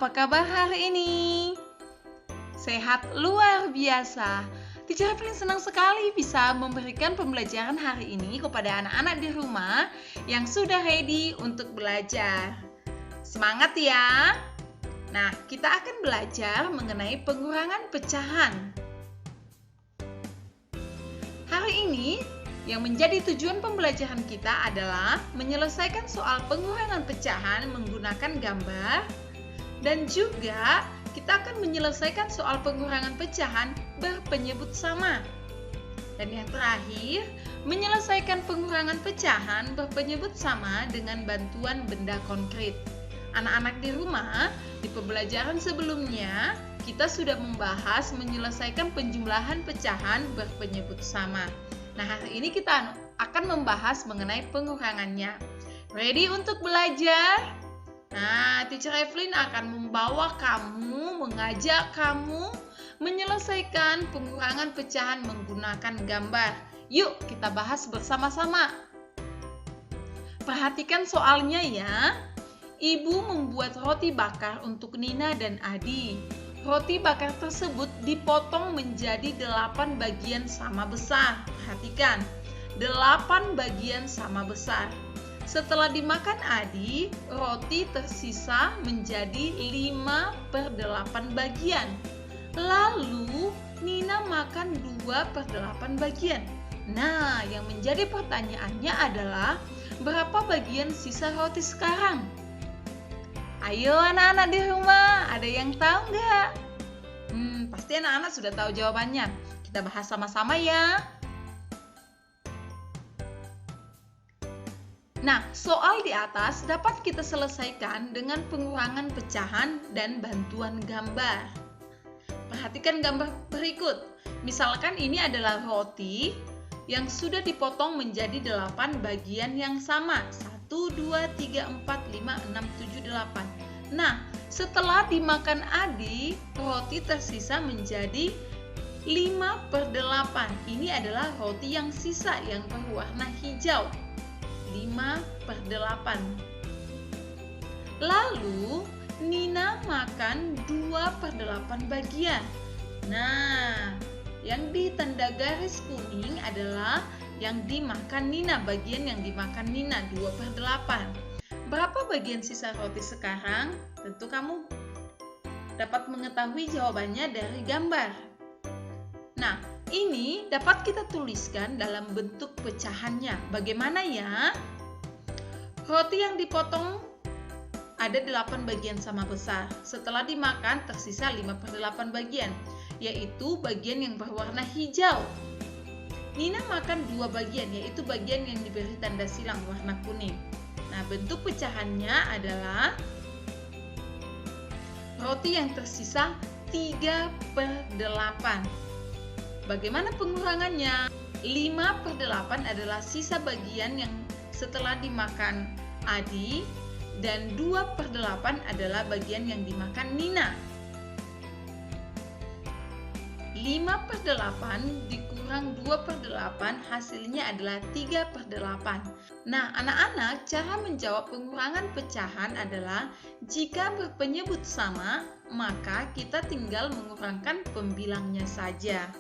apa kabar hari ini? Sehat luar biasa. Teacher Evelyn senang sekali bisa memberikan pembelajaran hari ini kepada anak-anak di rumah yang sudah ready untuk belajar. Semangat ya! Nah, kita akan belajar mengenai pengurangan pecahan. Hari ini, yang menjadi tujuan pembelajaran kita adalah menyelesaikan soal pengurangan pecahan menggunakan gambar, dan juga kita akan menyelesaikan soal pengurangan pecahan berpenyebut sama. Dan yang terakhir, menyelesaikan pengurangan pecahan berpenyebut sama dengan bantuan benda konkret. Anak-anak di rumah, di pembelajaran sebelumnya, kita sudah membahas menyelesaikan penjumlahan pecahan berpenyebut sama. Nah, hari ini kita akan membahas mengenai pengurangannya. Ready untuk belajar? Nah, Teacher Evelyn akan membawa kamu, mengajak kamu menyelesaikan pengurangan pecahan menggunakan gambar. Yuk, kita bahas bersama-sama. Perhatikan soalnya ya. Ibu membuat roti bakar untuk Nina dan Adi. Roti bakar tersebut dipotong menjadi 8 bagian sama besar. Perhatikan, 8 bagian sama besar. Setelah dimakan Adi, roti tersisa menjadi 5/8 bagian. Lalu, Nina makan 2/8 bagian. Nah, yang menjadi pertanyaannya adalah, berapa bagian sisa roti sekarang? Ayo anak-anak di rumah, ada yang tahu nggak? Pasti anak-anak sudah tahu jawabannya. Kita bahas sama-sama ya. Nah, soal di atas dapat kita selesaikan dengan pengurangan pecahan dan bantuan gambar. Perhatikan gambar berikut. Misalkan ini adalah roti yang sudah dipotong menjadi 8 bagian yang sama. 1, 2, 3, 4, 5, 6, 7, 8. Nah, setelah dimakan Adi, roti tersisa menjadi 5/8. Ini adalah roti yang sisa yang berwarna hijau. 5/8. Lalu, Nina makan 2/8 bagian. Nah, yang ditanda garis kuning adalah yang dimakan Nina, bagian yang dimakan Nina 2/8. Berapa bagian sisa roti sekarang? Tentu kamu dapat mengetahui jawabannya dari gambar. Nah, ini dapat kita tuliskan dalam bentuk pecahannya. Bagaimana ya? Roti yang dipotong ada 8 bagian sama besar. Setelah dimakan tersisa 5/8 bagian, yaitu bagian yang berwarna hijau. Nina makan 2 bagian, yaitu bagian yang diberi tanda silang warna kuning. Nah, bentuk pecahannya adalah roti yang tersisa 3/8. Bagaimana pengurangannya? 5/8 adalah sisa bagian yang setelah dimakan Adi, dan 2/8 adalah bagian yang dimakan Nina. 5/8 dikurang 2/8 hasilnya adalah 3/8. Nah, anak-anak, cara menjawab pengurangan pecahan adalah jika berpenyebut sama, maka kita tinggal mengurangkan pembilangnya saja.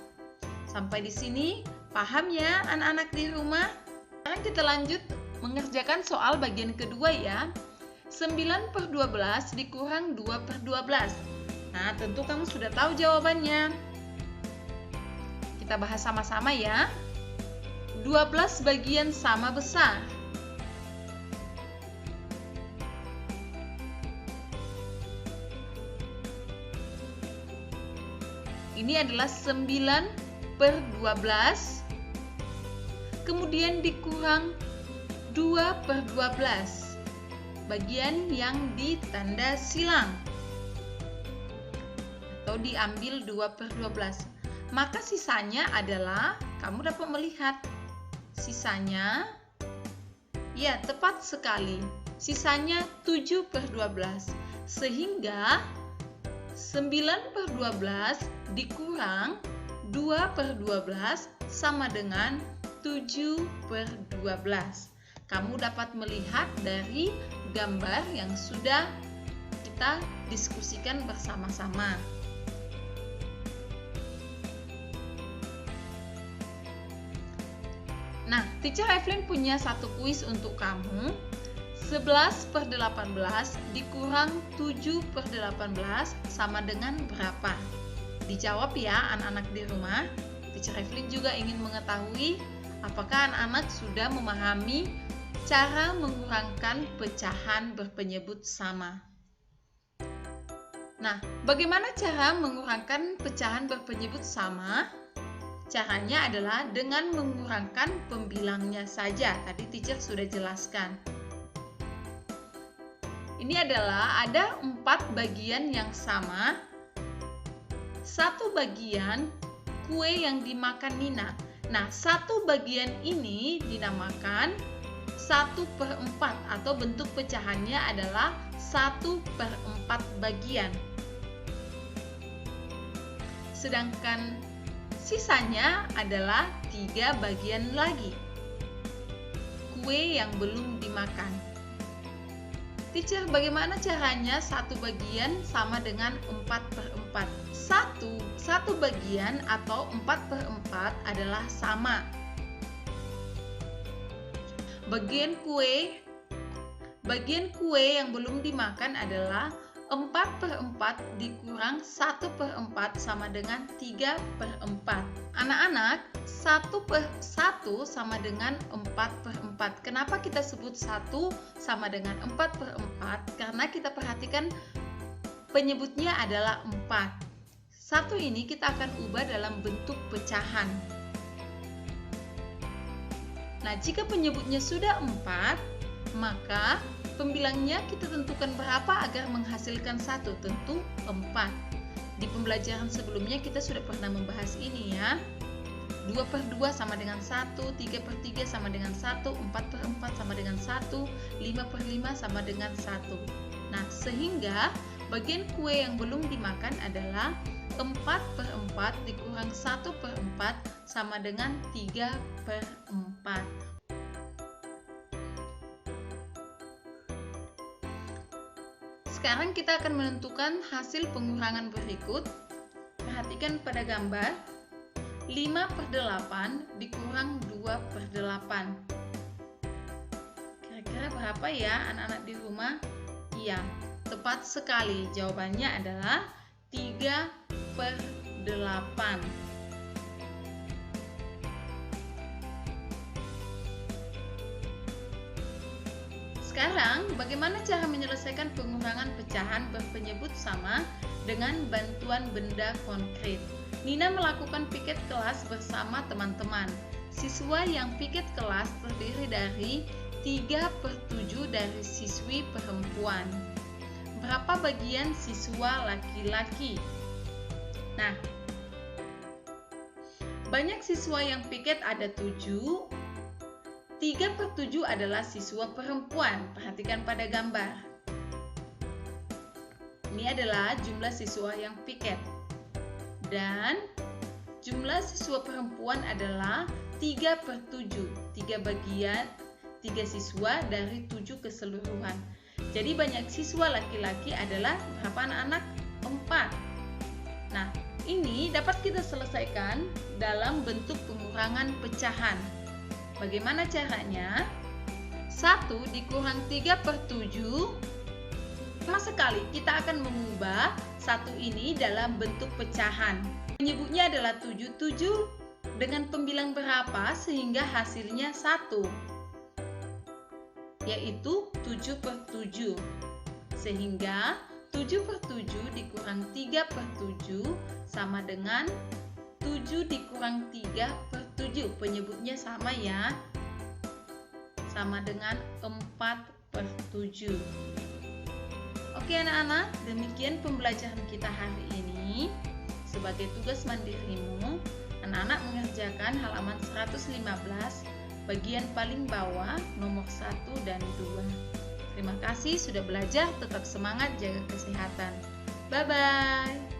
Sampai di sini, paham ya anak-anak di rumah? Sekarang kita lanjut mengerjakan soal bagian kedua ya. 9/12 dikurang 2/12. Nah, tentu kamu sudah tahu jawabannya. Kita bahas sama-sama ya. 12 bagian sama besar. Ini adalah 9/12. Kemudian dikurang 2/12. Bagian yang ditanda silang. Atau diambil 2/12. Maka sisanya adalah, kamu dapat melihat sisanya, ya tepat sekali, sisanya 7/12, sehingga 9/12 dikurang 2/12 sama dengan 7/12. Kamu dapat melihat dari gambar yang sudah kita diskusikan bersama-sama. Nah, Teacher Evelyn punya satu kuis untuk kamu. 11/18 dikurang 7/18 sama dengan berapa? Dijawab ya anak-anak di rumah. Teacher Evelyn juga ingin mengetahui apakah anak-anak sudah memahami cara mengurangkan pecahan berpenyebut sama. Nah, bagaimana cara mengurangkan pecahan berpenyebut sama? Caranya adalah dengan mengurangkan pembilangnya saja. Tadi teacher sudah jelaskan. Ini adalah ada 4 bagian yang sama. Satu bagian kue yang dimakan Nina. Nah, satu bagian ini dinamakan 1/4 atau bentuk pecahannya adalah 1/4 bagian. Sedangkan sisanya adalah 3 bagian lagi. Kue yang belum dimakan. Teacher, bagaimana caranya satu bagian sama dengan 4/4? Satu bagian atau 4/4 adalah sama. Bagian kue yang belum dimakan adalah 4/4 dikurang 1/4 sama dengan 3/4. Anak-anak, 1/1 sama dengan 4/4. Kenapa kita sebut 1 sama dengan 4/4? Karena kita perhatikan penyebutnya adalah 4. 1 ini kita akan ubah dalam bentuk pecahan. Nah, jika penyebutnya sudah 4, maka pembilangnya kita tentukan berapa agar menghasilkan 1, tentu 4. Di pembelajaran sebelumnya kita sudah pernah membahas ini ya. 2/2 sama dengan 1, 3/3 sama dengan 1, 4/4 sama dengan 1, 5/5 sama dengan 1. Nah, sehingga bagian kue yang belum dimakan adalah 4/4 dikurang 1/4 sama dengan 3/4. Sekarang kita akan menentukan hasil pengurangan berikut. Perhatikan pada gambar. 5/8 dikurang 2/8. Kira-kira berapa ya anak-anak di rumah? Iya, tepat sekali. Jawabannya adalah 3/8. Sekarang, bagaimana cara menyelesaikan pengurangan pecahan berpenyebut sama dengan bantuan benda konkret? Nina melakukan piket kelas bersama teman-teman. Siswa yang piket kelas terdiri dari 3/7 dari siswi perempuan. Berapa bagian siswa laki-laki? Nah, banyak siswa yang piket ada 7. 3/7 adalah siswa perempuan. Perhatikan pada gambar. Ini adalah jumlah siswa yang piket. Dan jumlah siswa perempuan adalah 3/7. 3 bagian, 3 siswa dari 7 keseluruhan. Jadi banyak siswa laki-laki adalah berapa anak-anak? 4. Nah, ini dapat kita selesaikan dalam bentuk pengurangan pecahan. Bagaimana caranya? 1 dikurang 3/7. Sama sekali kita akan mengubah 1 ini dalam bentuk pecahan. Penyebutnya adalah 7 dengan pembilang berapa sehingga hasilnya 1, yaitu 7/7. Sehingga 7/7 dikurang 3/7 sama dengan 7 dikurang 3/7. Penyebutnya sama ya. Sama dengan 4/7. Oke anak-anak, demikian pembelajaran kita hari ini. Sebagai tugas mandirimu, anak-anak mengerjakan halaman 115 bagian paling bawah nomor 1 dan 2. Terima kasih sudah belajar, tetap semangat, jaga kesehatan. Bye-bye.